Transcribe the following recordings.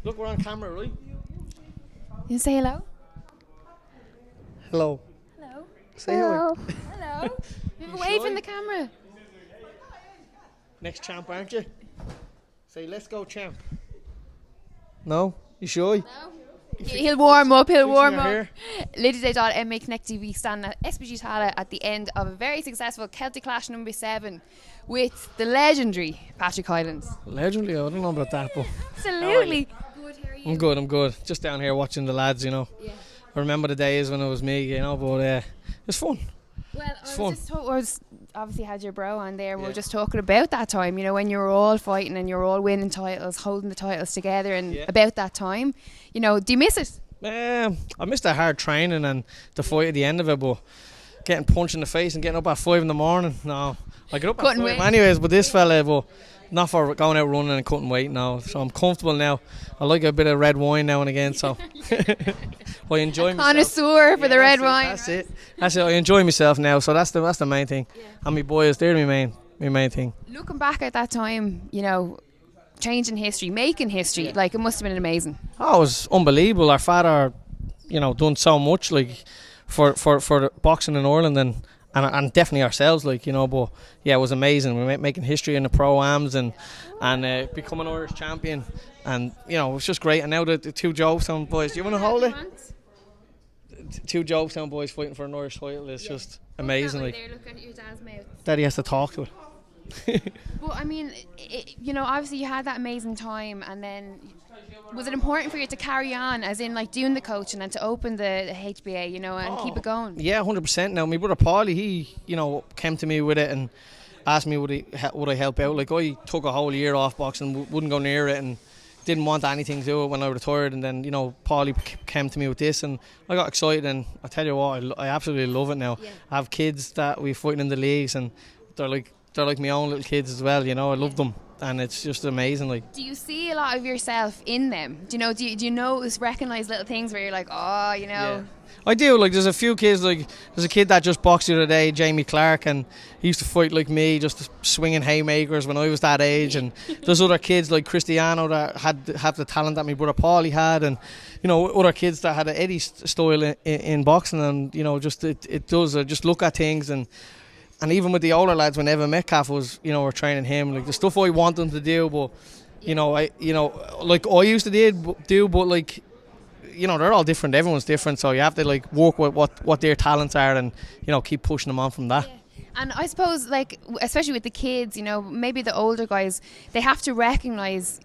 Look, we're on camera, right? You say hello? Hello. Hello. Say hello. Hello. Move You away shy? from the camera. Next champ, aren't you? Say, let's go, champ. No? You shy? No. He'll warm up, Fixing your up. hair? Lydia Des Dolles, MA Connect TV, standing at SPG Tallaght at the end of a very successful Celtic Clash number 7 with the legendary Patrick Hyland. Legendary, I don't know about that, but Absolutely. Good, how are you? I'm good. Just down here watching the lads, you know. Yeah. I remember the days when it was me, you know, but it's fun. Well, It's I fun. was obviously had your bro on there. We Yeah. were just talking about that time, you know, when you were all fighting and you were all winning titles, holding the titles together, and Yeah. about that time, you know, do you miss it? I missed the hard training and the fight at the end of it, but getting punched in the face and getting up at 5 in the morning, no. I get up Couldn't at 5 wait. anyways, but this fella, but not for going out running and couldn't wait now. So I'm comfortable now. I like a bit of red wine now and again, so I enjoy myself. Connoisseur for the red wine. That's it. I enjoy myself now, so that's the main thing. Yeah. And my boys, they're my main thing. Looking back at that time, you know, changing history, making history, like it must have been amazing. Oh, it was unbelievable. Our father, you know, done so much like for the boxing in Ireland and definitely ourselves, like, you know. But yeah, it was amazing. We were making history in the pro-ams and becoming Irish champion, and you know, it was just great. And now the two Jobestown boys, do you want to hold it? Two Jobestown boys fighting for an Irish title is just amazing. Like, Look at your dad's mouth. Daddy has to talk to it. Well, I mean, you know, obviously you had that amazing time, and then was it important for you to carry on, as in like doing the coaching and to open the HBA, you know, and keep it going? Yeah, 100%. Now, my brother Paulie, he, you know, came to me with it and asked me would I help out. Like, I took a whole year off boxing, wouldn't go near it, and didn't want anything to do it when I retired. And then, you know, Paulie came to me with this, and I got excited. And I tell you what, I absolutely love it now. Yeah. I have kids that we fighting in the leagues, and they're like my own little kids as well. You know, I love them, and it's just amazing. Like, Do you see a lot of yourself in them? Do you know? Do you notice, recognize little things where you're like, oh, you know? yeah. I do. Like, there's a few kids, like there's a kid that just boxed the other day, Jamie Clark, and he used to fight like me, just swinging haymakers when I was that age. And there's other kids like Cristiano that have the talent that my brother Paulie had, and you know, other kids that had an Eddie style in boxing. And you know, just it does. I just look at things, and even with the older lads, when Evan Metcalf was, you know, we're training him, like the stuff I want them to do, but you know, like I used to do, but like, you know, they're all different. Everyone's different, so you have to like work with what their talents are, and you know, keep pushing them on from that. Yeah. And I suppose, like, especially with the kids, you know, maybe the older guys, they have to recognise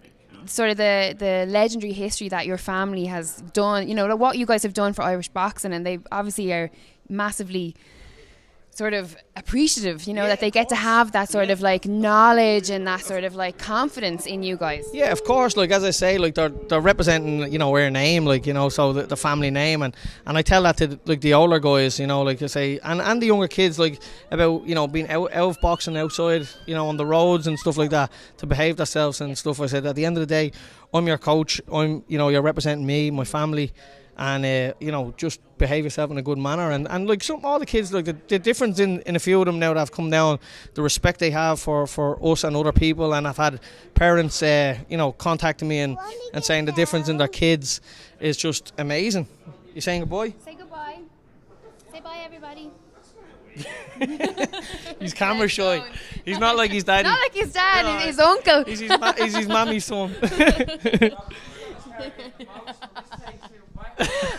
sort of the legendary history that your family has done, you know, what you guys have done for Irish boxing, and they obviously are massively sort of appreciative, you know, that they get to have that sort of like knowledge and that sort of like confidence in you guys. Yeah, of course. Like, as I say, like they're representing, you know, our name, like, you know, so the family name, and I tell that to like the older guys, you know, like I say, and the younger kids, like, about, you know, being out of boxing outside, you know, on the roads and stuff like that, to behave themselves and stuff. I said, at the end of the day, I'm your coach. You know, you're representing me, my family. And you know, just behave yourself in a good manner, and like all the kids, like the difference in a few of them now that have come down, the respect they have for us and other people. And I've had parents you know, contacting me and saying the difference in their kids is just amazing. You saying goodbye? Say goodbye. Say bye, everybody. He's camera shy. He's not like his daddy. Not like his dad, No, his uncle. He's his mammy's son.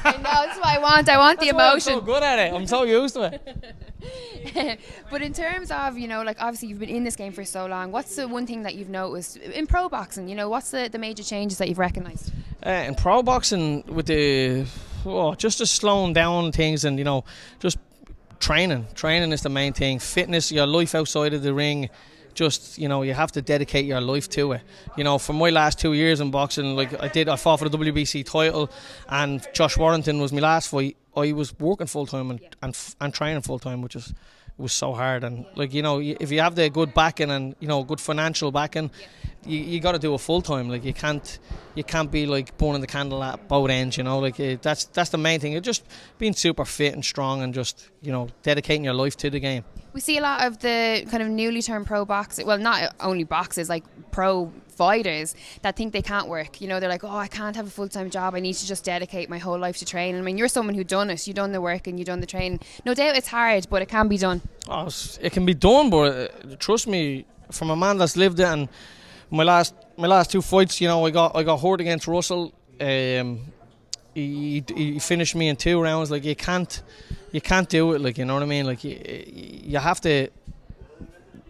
I know, that's what I want. I want the That's why I'm emotion. so good at it. I'm so used to it. But in terms of, you know, like obviously you've been in this game for so long, what's the one thing that you've noticed in pro boxing? You know, what's the major changes that you've recognised? In pro boxing, with just slowing down things, and you know, just training is the main thing. Fitness, your life outside of the ring, just, you know, you have to dedicate your life to it. You know, for my last 2 years in boxing, like I fought for the WBC title, and Josh Warrington was my last fight. I was working full time and training full time, which was so hard. And like, you know, if you have the good backing and, you know, good financial backing, you got to do it full time. Like, you can't be like burning the candle at both ends. You know, like that's the main thing. You're just being super fit and strong, and just, you know, dedicating your life to the game. We see a lot of the kind of newly turned pro boxers, well, not only boxers, like pro fighters that think they can't work. You know, they're like, oh, I can't have a full-time job. I need to just dedicate my whole life to training. I mean, you're someone who's done it. You've done the work and you've done the training. No doubt it's hard, but it can be done. Oh, it can be done, but trust me, from a man that's lived it, and my last 2 fights, you know, I got hurt against Russell. He finished me in 2 rounds. Like, you can't do it. Like, you know what I mean? Like, you have to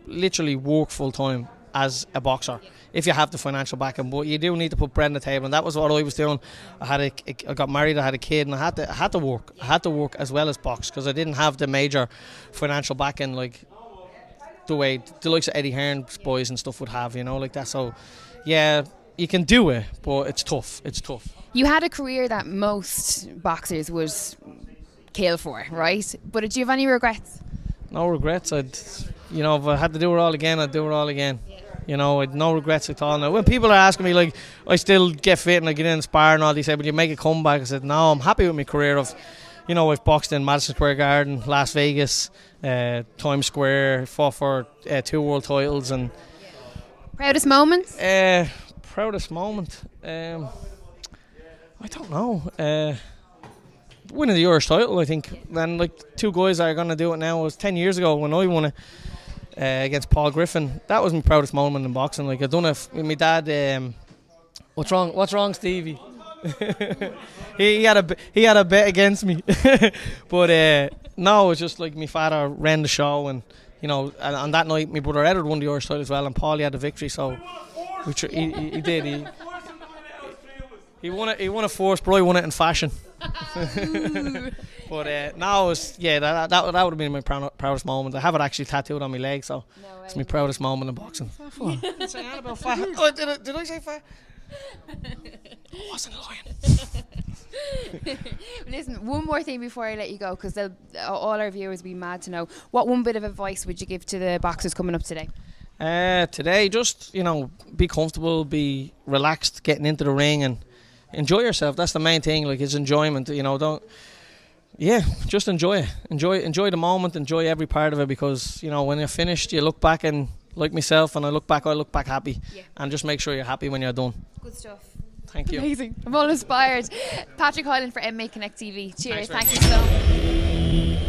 literally work full time as a boxer if you have the financial backing. But you do need to put bread on the table, and that was what I was doing. I got married, I had a kid, and I had to work. I had to work as well as box because I didn't have the major financial backing like the way the likes of Eddie Hearn's boys and stuff would have, you know, like that. So yeah, you can do it, but it's tough. You had a career that most boxers would kill for, right? But did you have any regrets? No regrets. If I had to do it all again, I'd do it all again. You know, I'd no regrets at all. Now, when people are asking me, like, I still get fit and I get in and spar and all, they say, "Will you make a comeback?" I said, no, I'm happy with my career. I've boxed in Madison Square Garden, Las Vegas, Times Square, fought for 2 world titles. And proudest moment? Proudest moment? I don't know. Winning the Irish title, I think. And like 2 guys that are going to do it now. It was 10 years ago when I won it against Paul Griffin. That was my proudest moment in boxing. Like, I'd done it with my dad. What's wrong, Stevie? he had a bet against me. But no, it was just like my father ran the show, and you know, and on that night my brother Edward won the Irish title as well, and Paulie had the victory. So he did. He won it. He won it first, but I won it in fashion. But now that would have been my proudest moment. I have it actually tattooed on my leg, so it's my proudest moment in boxing. Did say anything about fat? Oh, did I say fat? I wasn't lying. Listen, one more thing before I let you go, because all our viewers will be mad to know. What one bit of advice would you give to the boxers coming up today? Today, just, you know, be comfortable, be relaxed, getting into the ring, and enjoy yourself. That's the main thing. Like, it's enjoyment. You know, just enjoy it. Enjoy the moment. Enjoy every part of it, because you know, when you're finished, you look back, and like myself, and I look back happy. Yeah. And just make sure you're happy when you're done. Good stuff. Thank you. Amazing. I'm all inspired. Patrick Hyland for MMA Connect TV. Cheers. Thank you so much.